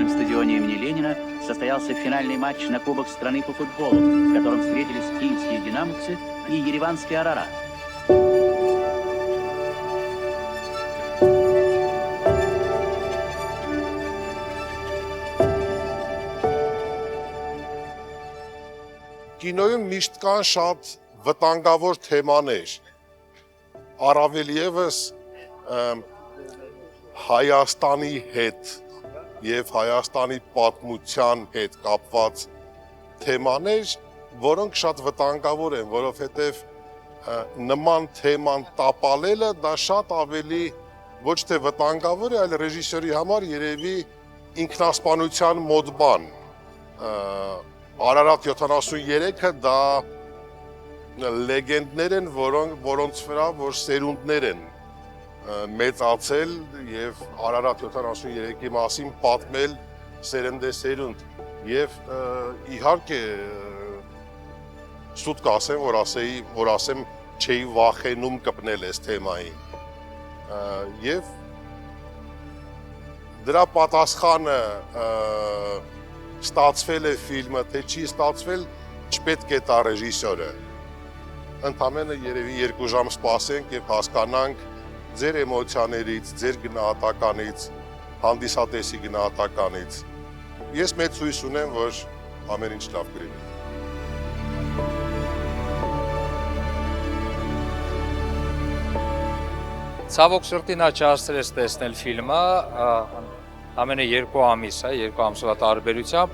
центральном стадионе имени Ленина состоялся финальный матч на Кубок страны по футболу, в котором встретились киевские «Динамовцы» и ереванский «Арарат». Կինոյում միշտ կան շատ վտանգավոր թեմաներ, առավել ևս Հայաստանի հետ և Հայաստանի պատմության հետ կապված թեմաներ, որոնք շատ վտանգավոր են, որովհետև նման թեման տապալելը դա շատ ավելի ոչ թե վտանգավոր է, այլ ռեժիսորի համար երևի ինքնասպանության մոտ բան։ Արարատ 73-ը դա լեգենդներ են, որոնց վրա որ սերունդներ են մեծացել և Արարատ 73-ի մասին պատմել սերնդեսերունդ և իհարկե սուտ կասեմ, որ ասեմ չէի վախենում կպնել այս թեմային և դրա պատասխանը ստացվել է ֆիլմը, թե չի ստացվել, չպետք է տա ռեժիսորը։ Ընդամենը երևի 2 ժամ սպասենք և հասկանանք ձեր էմոցիաներից, ձեր գնահատականից, հանդիսատեսի գնահատականից։ Ես մեծ հույս ունեմ, որ ամեն ինչ լավ կլինի։ Ցավոք սրտի նա չհասցրեց տեսնել ֆիլմը, ամենը 2 ամիս է, 2 ամսվա տարբերությամբ,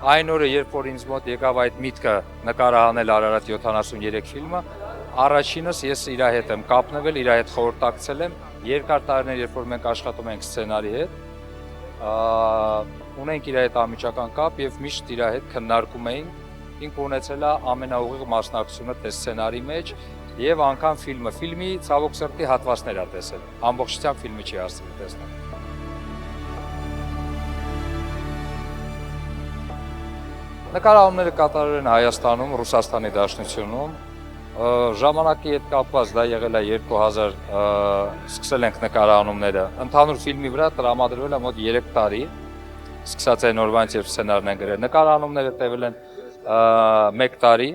այն օրը, երբ որ ինձ մոտ եկավ այդ միտքը նկարահանել Արարատ 73 ֆիլմը, առաջինս ես իր հետ եմ կապնվել, իր հետ խորհրդակցել եմ, երկար տարիներ, երբ որ մենք աշխատում ենք սցենարի հետ, ունենք իր հետ անմիջական կապ և միշտ իր հետ քննարկում էինք, ինքը ունեցել է ամենաուղիղ մասնակցությունը թե սցենարի մեջ և անգամ ֆիլմի ցավոք սրտի հատվածներ է տեսել, ամբողջությամբ ֆիլմը չի հասցրել տեսնել։ Նկարահանումները կատարվել են Հայաստանում, Ռուսաստանի Դաշնությունում, ժամանակի հետ կապված դա եղել է 2000, սկսել ենք նկարահանումները, ընդհանուր ֆիլմի վրա տրամադրվել է մոտ 3 տարի, սկսած այն օրվանից երբ սցենարն են գրել, նկարահանումները տևել են 1 տարի,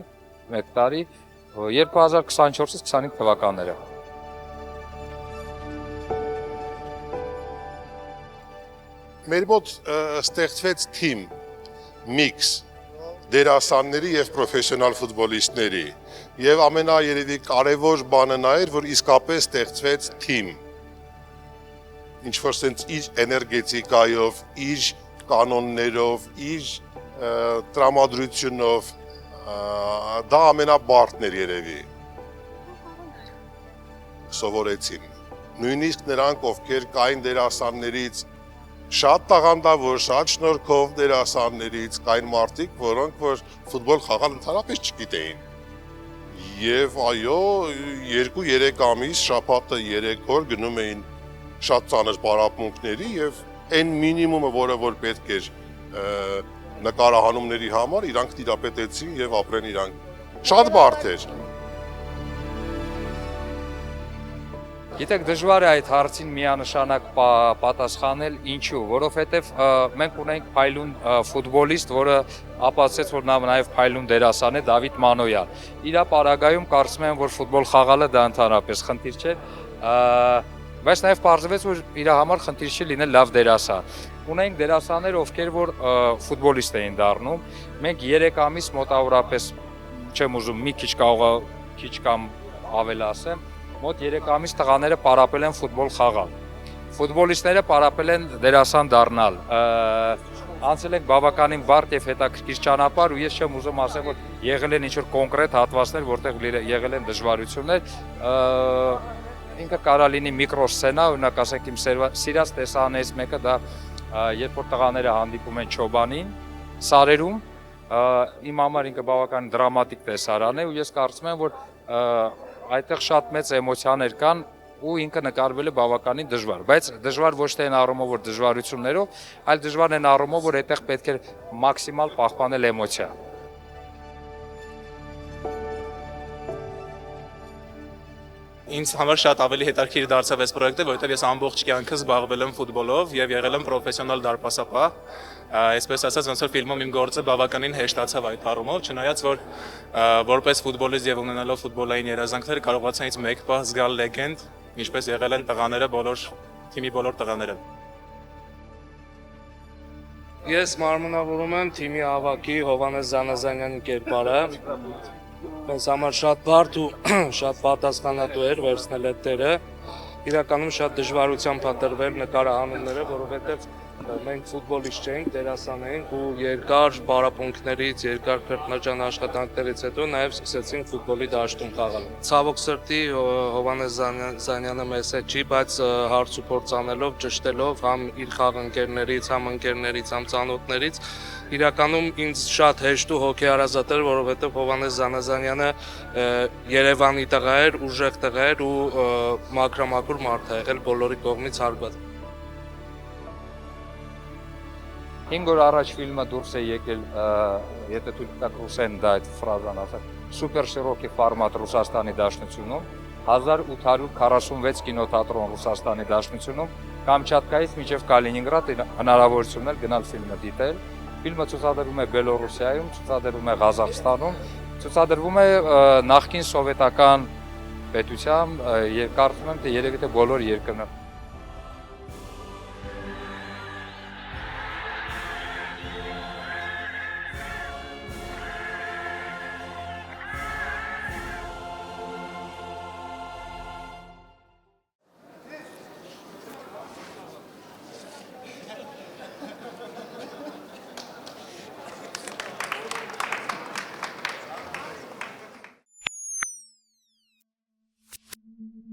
2024-ից 25 թվականները։ Մեր մոտ ստեղծվեց թիմ, միքս, դերասանների և պրոֆեսիոնալ ֆուտբոլիստների և ամենաերևի կարևոր բանը նա էր, որ իսկապես ստեղծվեց թիմ, ինչ-որ սենց իր էներգետիկայով, իր կանոններով, իր տրամադրությունով, դա ամենաբարդն էր երևի, սովորեցին, նույնիսկ նրանք, ովքեր կային դերասաններից, շատ տաղանդավոր, շատ շնորհքով դերասաններից կային մարդիկ, որոնք որ ֆուտբոլ խաղալ ընդհանրապես չգիտեին։ Եվ այո, 2-3 ամիս, շաբաթը 3 օր գնում էին շատ ծանր պարապմունքների և այն մինիմումը, որը որ պետք էր նկարահանումների համար, իրանք տիրապետեցին և ապրեն իրանք։ Շատ բարդ էր։ Գիտեք, դժվար է այդ հարցին միանշանակ պատասխանել, ինչու, որովհետև մենք ունենք փայլուն ֆուտբոլիստ, որը ապացուցեց, որ նա նաև փայլուն դերասան է, Դավիթ Մանոյան։ Իր պարագայում կարծում եմ, որ ֆուտբոլ խաղալը դա ընդհանրապես խնդիր չէ, բայց նաև պարզվեց, որ իր համար խնդիր չի լինել լավ դերասան։ Ունենք դերասաններ, ովքեր որ ֆուտբոլիստ էին դառնում, մենք 3 ամիս մոտավորապես, չեմ ուզում մի քիչ կամ ավել ասեմ, մոտ 3 ամիս տղաները պարապել են ֆուտբոլ խաղալ, ֆուտբոլիստները պարապել են դերասան դառնալ, անցել ենք բավականին բարդ և հետաքրքիր ճանապարհ ու ես չեմ ուզում ասել, որ եղել են ինչ-որ կոնկրետ հատվածներ, որտեղ եղել են դժվարություններ, ինքը կարա լինի միկրոսցենա, օրինակ ասենք իմ սիրած տեսարաններից մեկը դա, երբ որ տղաները հանդիպում են Չոբանին, Սարերում, իմ համար ինքը բավական դրամատիկ տեսարան է ու ես կարծում եմ, որ այդտեղ շատ մեծ էմոցիաներ կան ու ինքը նկարվել է բավականին դժվար, բայց դժվար ոչ թե այն առումով, որ դժվարություններով, այլ դժվարն այն առումով, որ այդտեղ պետք է մաքսիմալ պահպանել էմոցիա։ ինձ համար շատ ավելի հետաքրքիր դարձավ այս պրոյեկտը, որովհետև ես ամբողջ կյանքս զբաղվել եմ ֆուտբոլով եւ եղել եմ պրոֆեսիոնալ դարպասապահ։ Այսպես ասած, ոնց որ ֆիլմում իմ գործը բավականին հեշտացավ այդ առումով, չնայած որ որպես ֆուտբոլիստ եւ ունենալով ֆուտբոլային երազանքներ կարողացա ինձ մեկ պահ զգալ լեգենդ, ինչպես եղել են տղաները բոլոր թիմի բոլոր տղաները։ Ես մարմնավորում եմ թիմի ավագի Հովհաննես Զանազանյանի կերպարը։ Մեզ համար շատ բարդ ու շատ պատասխանատու էր վերցնել այդ դերը։ Իրականում շատ դժվարությամբ ա տրվել նկարահանումները, որովհետև մենք ֆուտբոլիստ չենք, դերասան ենք ու երկար պարապմունքներից, երկար քրտնաջան աշխատանքներից հետո նաև սկսեցինք ֆուտբոլի դաշտում խաղալ։ Ցավոք սրտի Հովհաննես Զանյանը մեզ հետ չի, բայց հարց ու փորձ անելով, ճշտելով համ իր խաղընկերներից, համ ընկերներից, համ ծանոթներից, իրականում ինձ շատ հեշտ ու հոգեհարազատ էր, որովհետև Հովհաննես Զանազանյանը Երևանի տղա էր, ուժեղ տղա էր ու մաքրամաքուր մարդ է եղել, բոլորի կողմից հարգված։ 5 օր առաջ ֆիլմը դուրս է եկել, եթե դուք տակ ռուսեն դա այդ ֆրազան ասած, սուպեր շիրոկի ֆորմատ Ռուսաստանի Դաշնությունում, 1846 կինոթատրոն Ռուսաստանի Դաշնությունում, Կամչատկայից մինչև Կալինինգրադ հնարավորություն էլ գնալ ֆիլմը դիտել։ Ֆիլմը ցուցադրվում է Բելոռուսիայում, ցուցադրվում է Ղազախստանում, ցուցադրվում է նախկին սովետական պետությամբ, կարծում եմ թե երևի թե բոլոր երկրներում։